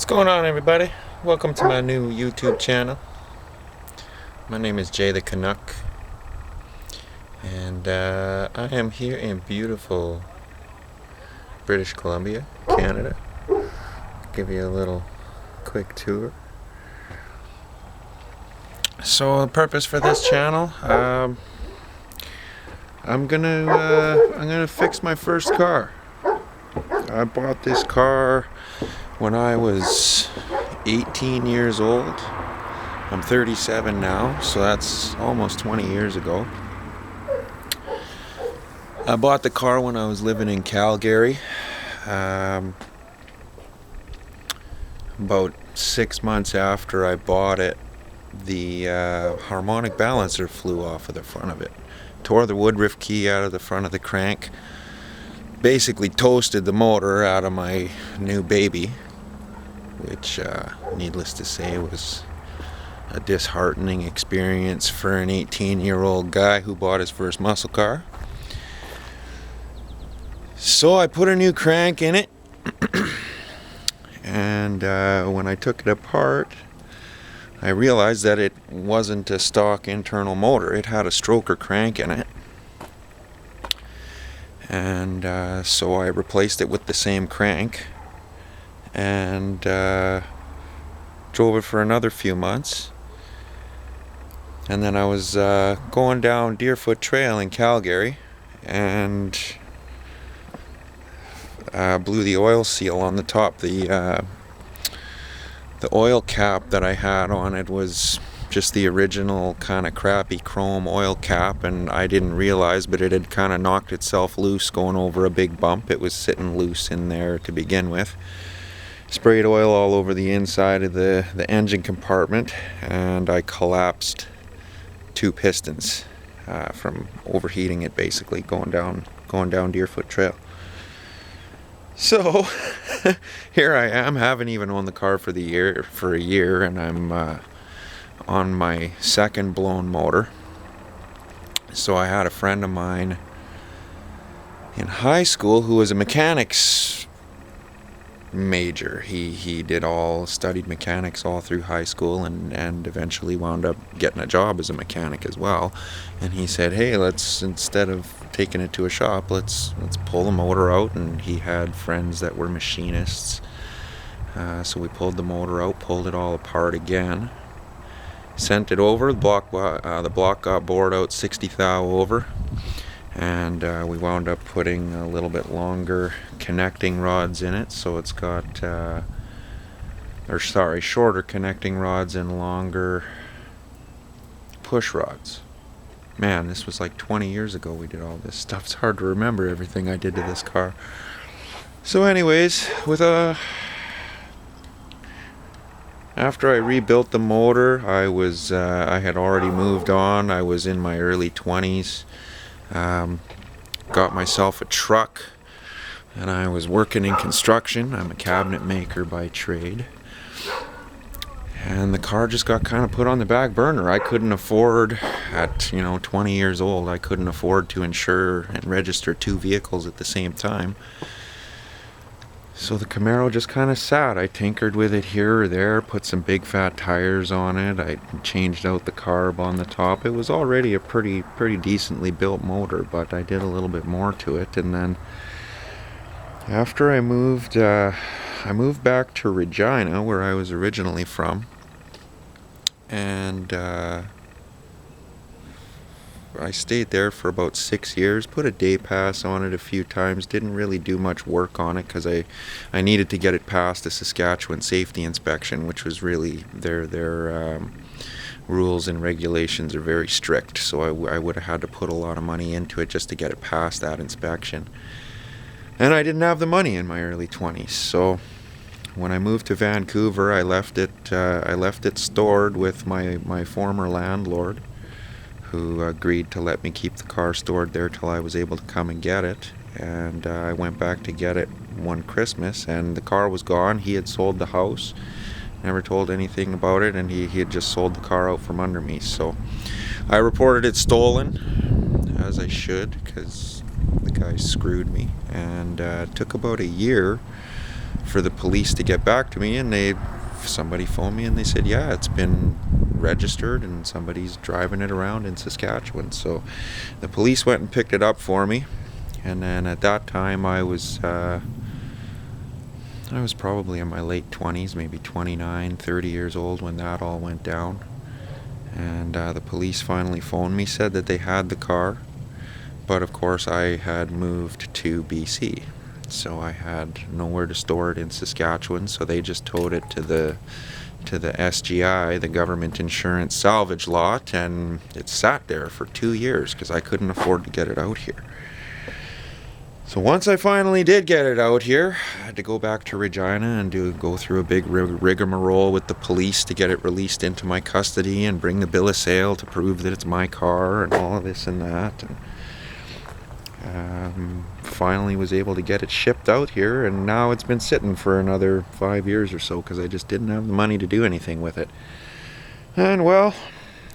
What's going on, everybody? Welcome to my new YouTube channel. My name is Jay the Canuck, and I am here in beautiful British Columbia, Canada. Give you a little quick tour. So the purpose for this channel, I'm gonna fix my first car. I bought this car when I was 18 years old. I'm 37 now, so that's almost 20 years ago. I bought the car when I was living in Calgary. About 6 months after I bought it, the harmonic balancer flew off of the front of it. Tore the woodruff key out of the front of the crank. Basically toasted the motor out of my new baby, which, needless to say, was a disheartening experience for an 18-year-old guy who bought his first muscle car. So I put a new crank in it, and when I took it apart, I realized that it wasn't a stock internal motor. It had a stroker crank in it. And so I replaced it with the same crank and drove it for another few months. And then I was going down Deerfoot Trail in Calgary and blew the oil seal on the top. The oil cap that I had on it was just the original kind of crappy chrome oil cap, and I didn't realize, but it had kind of knocked itself loose going over a big bump. It was sitting loose in there to begin with. Sprayed oil all over the inside of the engine compartment, and I collapsed 2 pistons from overheating it, basically going down Deerfoot Trail. So here I am, haven't even owned the car for a year, and I'm on my second blown motor. So I had a friend of mine in high school who was a mechanics major. He studied mechanics all through high school and eventually wound up getting a job as a mechanic as well. And he said, hey, let's, instead of taking it to a shop, let's pull the motor out. And he had friends that were machinists. So we pulled the motor out, pulled it all apart again. Sent it over. The block got bored out 60 thou over, and we wound up putting a little bit longer connecting rods in it, so it's got shorter connecting rods and longer push rods. Man, this was like 20 years ago we did all this stuff. It's hard to remember everything I did to this car. So anyways, after I rebuilt the motor, I had already moved on. I was in my early 20s. Got myself a truck, and I was working in construction. I'm a cabinet maker by trade. And the car just got kind of put on the back burner. I couldn't afford, at 20 years old, I couldn't afford to insure and register 2 vehicles at the same time. So the Camaro just kind of sat. I tinkered with it here or there, put some big fat tires on it. I changed out the carb on the top. It was already a pretty decently built motor, but I did a little bit more to it. And then after I moved back to Regina, where I was originally from, and I stayed there for about 6 years, put a day pass on it a few times, didn't really do much work on it because I needed to get it past the Saskatchewan safety inspection, which was really their rules and regulations are very strict, so I would have had to put a lot of money into it just to get it past that inspection. And I didn't have the money in my early 20s, so when I moved to Vancouver, I left it stored with my former landlord, who agreed to let me keep the car stored there till I was able to come and get it. And I went back to get it one Christmas, and the car was gone. He had sold the house, never told anything about it, and he had just sold the car out from under me. So I reported it stolen, as I should, because the guy screwed me. And it took about a year for the police to get back to me, and somebody phoned me and they said, yeah, it's been registered and somebody's driving it around in Saskatchewan. So the police went and picked it up for me, and then at that time I was probably in my late 20s, maybe 29, 30 years old when that all went down. And the police finally phoned me, said that they had the car, but of course I had moved to BC, so I had nowhere to store it in Saskatchewan, so they just towed it to the SGI, the government insurance salvage lot, and it sat there for 2 years because I couldn't afford to get it out here. So once I finally did get it out here, I had to go back to Regina and go through a big rigmarole with the police to get it released into my custody and bring the bill of sale to prove that it's my car and all of this and that. And finally was able to get it shipped out here, and now it's been sitting for another 5 years or so because I just didn't have the money to do anything with it. And well,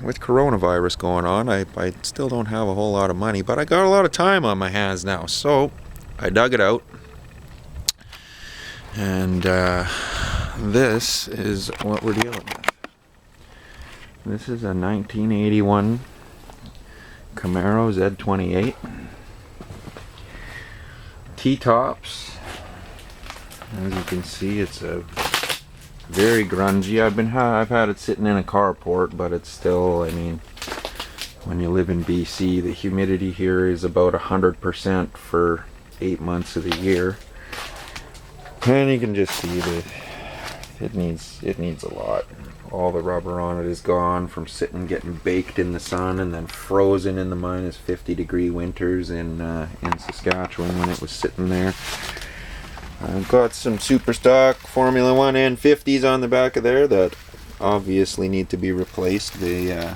with coronavirus going on, I still don't have a whole lot of money, but I got a lot of time on my hands now, so I dug it out, and this is what we're dealing with. This is a 1981 Camaro Z28 T-tops. As you can see, it's a very grungy. I've had it sitting in a carport, but it's still, I mean, when you live in BC, the humidity here is about 100% for 8 months of the year, and you can just see that it needs a lot. All the rubber on it is gone from sitting getting baked in the sun and then frozen in the minus 50-degree winters in Saskatchewan when it was sitting there. I've got some super stock Formula 1 N50s on the back of there that obviously need to be replaced. They've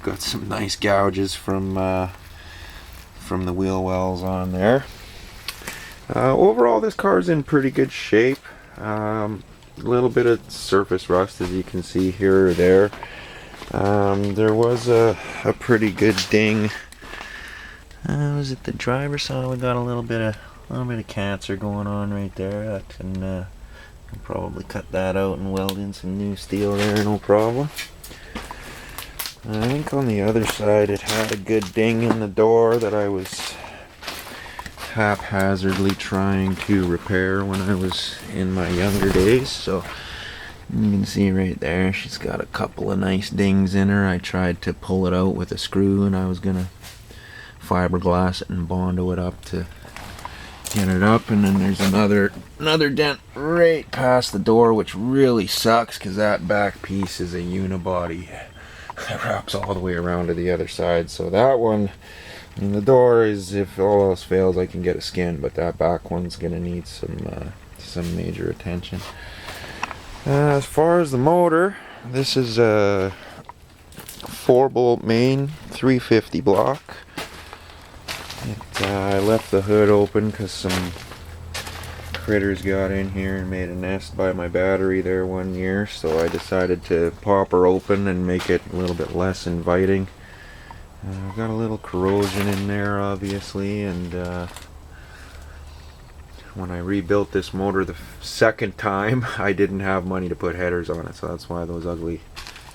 got some nice gouges from the wheel wells on there. Overall, this car's in pretty good shape. A little bit of surface rust, as you can see here or there. There was a pretty good ding. Was it the driver's side? We got a little bit of cancer going on right there. I can I'll probably cut that out and weld in some new steel there, no problem. I think on the other side it had a good ding in the door that I was haphazardly trying to repair when I was in my younger days. So you can see right there, she's got a couple of nice dings in her. I tried to pull it out with a screw, and I was gonna fiberglass it and Bondo it up to get it up. And then there's another dent right past the door, which really sucks because that back piece is a unibody that wraps all the way around to the other side. So that one, I mean, the door is, if all else fails, I can get a skin, but that back one's gonna need some major attention. As far as the motor, this is a 4-bolt main 350 block. I left the hood open because some critters got in here and made a nest by my battery there one year, so I decided to pop her open and make it a little bit less inviting. I've got a little corrosion in there, obviously, and when I rebuilt this motor the second time, I didn't have money to put headers on it, so that's why those ugly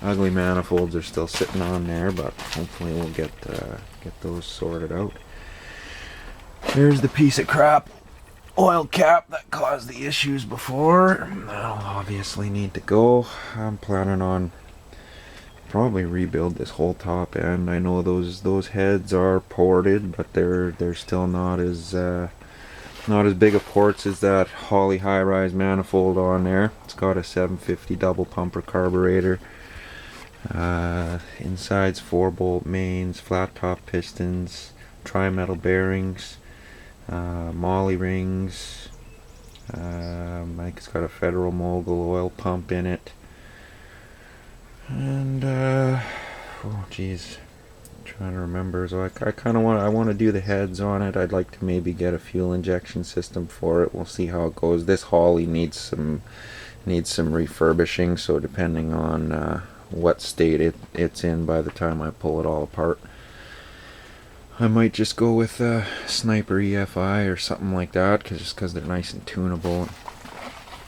manifolds are still sitting on there, but hopefully we'll get those sorted out. Here's the piece of crap oil cap that caused the issues before. That'll obviously need to go. I'm planning on probably rebuild this whole top end. I know those heads are ported, but they're still not as big of ports as that Holley high-rise manifold on there. It's got a 750 double pumper carburetor. Inside's 4-bolt mains, flat top pistons, tri-metal bearings, molly rings. I think it's got a Federal Mogul oil pump in it. And oh geez, I'm trying to remember. So I kind of want to do the heads on it. I'd like to maybe get a fuel injection system for it. We'll see how it goes. This Holley needs some refurbishing, so depending on what state it's in by the time I pull it all apart, I might just go with a Sniper EFI or something like that, just because they're nice and tunable.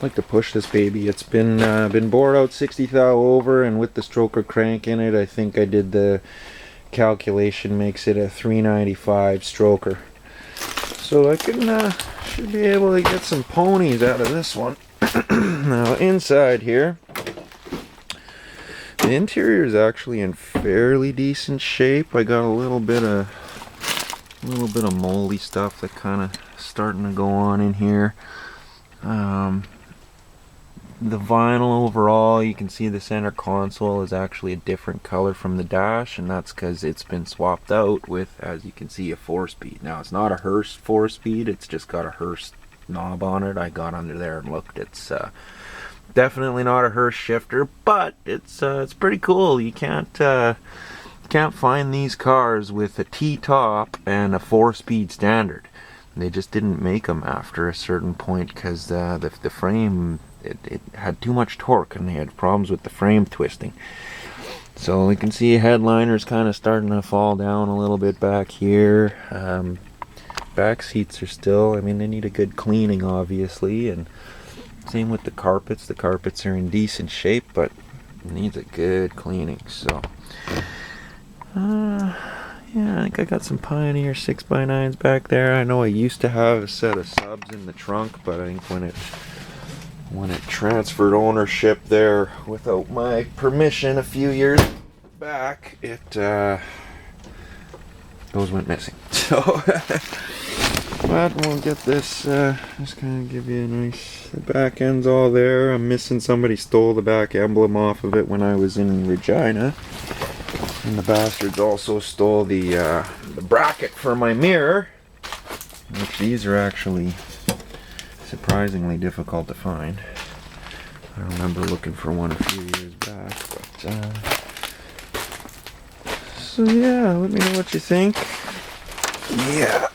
like to push this baby. It's been bored out 60 thou over, and with the stroker crank in it, I think I did the calculation makes it a 395 stroker. So I can should be able to get some ponies out of this one. Now inside here, the interior is actually in fairly decent shape. I got a little bit of moldy stuff that kind of starting to go on in here. The vinyl overall, you can see the center console is actually a different color from the dash, and that's because it's been swapped out with, as you can see, a 4-speed. Now it's not a Hurst 4-speed, it's just got a Hurst knob on it. I got under there and looked. It's definitely not a Hurst shifter, but it's pretty cool. You can't find these cars with a T-top and a 4-speed standard. They just didn't make them after a certain point because the frame, it had too much torque, and they had problems with the frame twisting. So we can see headliner's kind of starting to fall down a little bit back here. Back seats are still, I mean, they need a good cleaning obviously, and same with the carpets. The carpets are in decent shape, but it needs a good cleaning. So yeah, I think I got some Pioneer 6x9s back there. I know I used to have a set of subs in the trunk, but I think when it transferred ownership there without my permission a few years back, those went missing. So but we'll get this, just kind of give you a nice, the back end's all there. I'm missing, somebody stole the back emblem off of it when I was in Regina. And the bastards also stole the bracket for my mirror, which these are actually surprisingly difficult to find. I remember looking for one a few years back, but so yeah, let me know what you think. Yeah,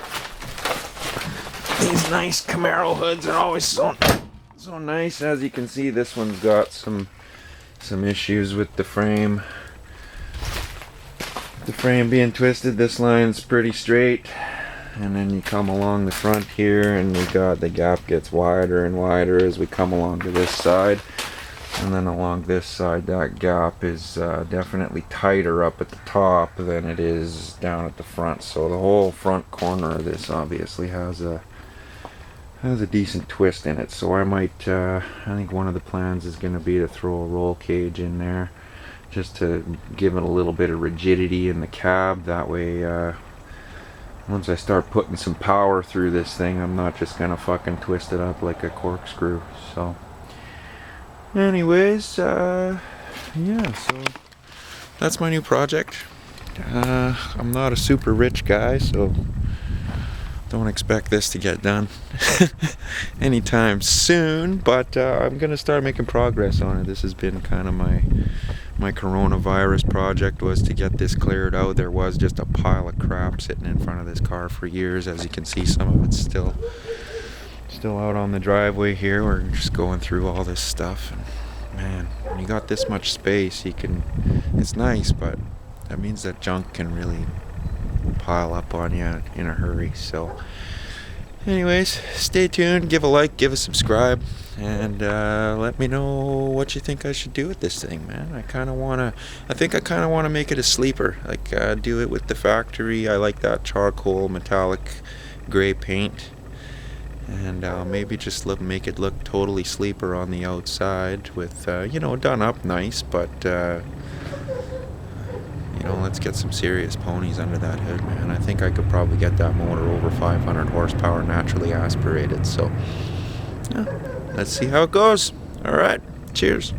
these nice Camaro hoods are always so nice. As you can see, this one's got some issues with the frame. The frame being twisted, this line's pretty straight, and then you come along the front here and the gap gets wider and wider as we come along to this side, and then along this side that gap is definitely tighter up at the top than it is down at the front. So the whole front corner of this obviously has a decent twist in it. So I might I think one of the plans is going to be to throw a roll cage in there, just to give it a little bit of rigidity in the cab. That way, once I start putting some power through this thing, I'm not just gonna fucking twist it up like a corkscrew. So anyways, yeah, so that's my new project. I'm not a super rich guy, so don't expect this to get done anytime soon, but I'm gonna start making progress on it. This has been kind of my coronavirus project, was to get this cleared out. There was just a pile of crap sitting in front of this car for years. As you can see, some of it's still out on the driveway here. We're just going through all this stuff, and man, when you got this much space, it's nice, but that means that junk can really pile up on you in a hurry. So anyways, stay tuned, give a like, give a subscribe, and let me know what you think I should do with this thing, man. I kind of want to make it a sleeper, like do it with the factory. I like that charcoal metallic gray paint, and maybe just make it look totally sleeper on the outside with done up nice, but let's get some serious ponies under that hood, man. I think I could probably get that motor over 500 horsepower naturally aspirated. So, yeah, let's see how it goes. All right, cheers.